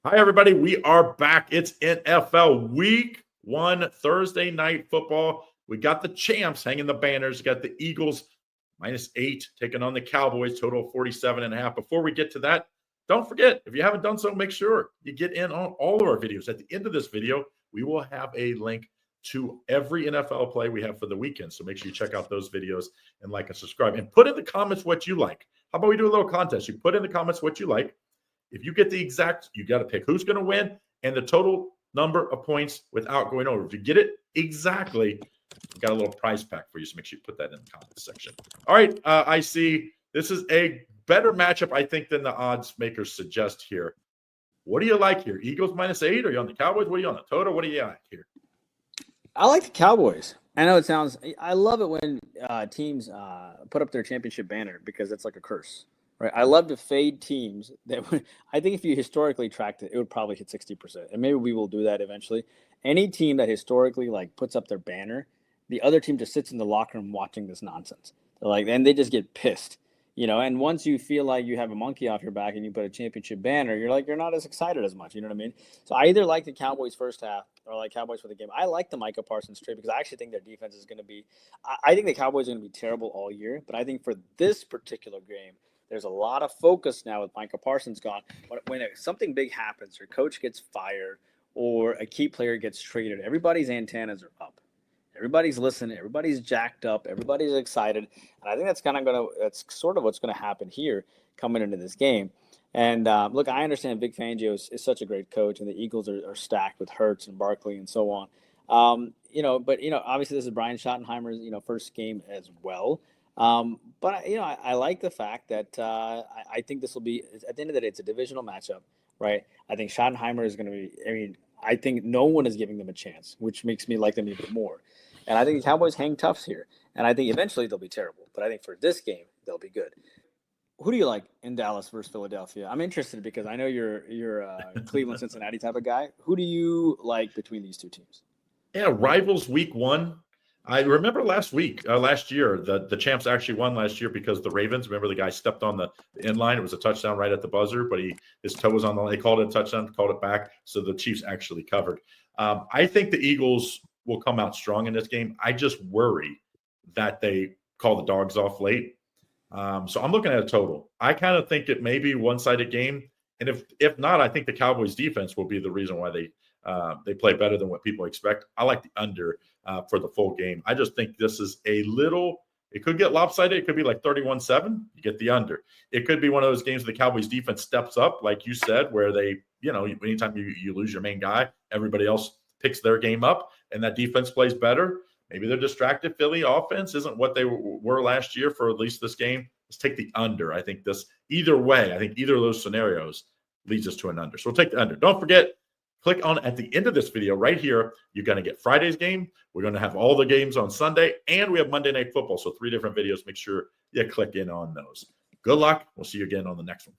Hi, everybody. We are back. It's NFL Week 1, Thursday night football. We got the champs hanging the banners. We got the Eagles -8 taking on the Cowboys, total of 47.5. Before we get to that, don't forget, if you haven't done so, make sure you get in on all of our videos. At the end of this video, we will have a link to every NFL play we have for the weekend. So make sure you check out those videos and like and subscribe. And put in the comments what you like. How about we do a little contest? You put in the comments what you like. If you get the exact, you got to pick who's going to win and the total number of points without going over. If you get it exactly, we got a little prize pack for you. So make sure you put that in the comments section. All right. I see this is a better matchup, I think, than the odds makers suggest here. What do you like here? Eagles -8? Are you on the Cowboys? What are you on the total? What do you like here? I like the Cowboys. I know it sounds – I love it when teams put up their championship banner because it's like a curse. Right, I love to fade teams that I think if you historically tracked it, it would probably hit 60%. And maybe we will do that eventually. Any team that historically puts up their banner, the other team just sits in the locker room watching this nonsense. And they just get pissed, And once you feel like you have a monkey off your back and you put a championship banner, you're not as excited as much. You know what I mean? So I either like the Cowboys first half or like Cowboys for the game. I like the Micah Parsons trade because I actually think their defense is going to be. I think the Cowboys are going to be terrible all year, but I think for this particular game, there's a lot of focus now with Micah Parsons gone. When something big happens, your coach gets fired or a key player gets traded, everybody's antennas are up. Everybody's listening. Everybody's jacked up. Everybody's excited. And I think that's sort of what's going to happen here coming into this game. And look, I understand Vic Fangio is such a great coach, and the Eagles are stacked with Hurts and Barkley and so on. But obviously this is Brian Schottenheimer's first game as well. But I like the fact that I think this will be, at the end of the day, it's a divisional matchup, right? I think Schottenheimer is going to be, I think no one is giving them a chance, which makes me like them even more. And I think the Cowboys hang tough here. And I think eventually they'll be terrible. But I think for this game, they'll be good. Who do you like in Dallas versus Philadelphia? I'm interested because I know you're a Cleveland, Cincinnati type of guy. Who do you like between these two teams? Yeah, rivals week 1. I remember last year, the champs actually won last year because the Ravens, remember the guy stepped on the end line. It was a touchdown right at the buzzer, but his toe was on the line. They called it a touchdown, called it back. So the Chiefs actually covered. I think the Eagles will come out strong in this game. I just worry that they call the dogs off late. So I'm looking at a total. I kind of think it may be one-sided game. And if not, I think the Cowboys defense will be the reason why they play better than what people expect. I like the under for the full game. I just think this is it could get lopsided. It could be like 31-7. You get the under. It could be one of those games where the Cowboys defense steps up, like you said, where they, anytime you lose your main guy, everybody else picks their game up and that defense plays better. Maybe they're distracted. Philly offense isn't what they were last year for at least this game. Let's take the under. I think either way, I think either of those scenarios leads us to an under. So we'll take the under. Don't forget, click on at the end of this video right here. You're going to get Friday's game. We're going to have all the games on Sunday, and we have Monday Night Football. So 3 different videos. Make sure you click in on those. Good luck. We'll see you again on the next one.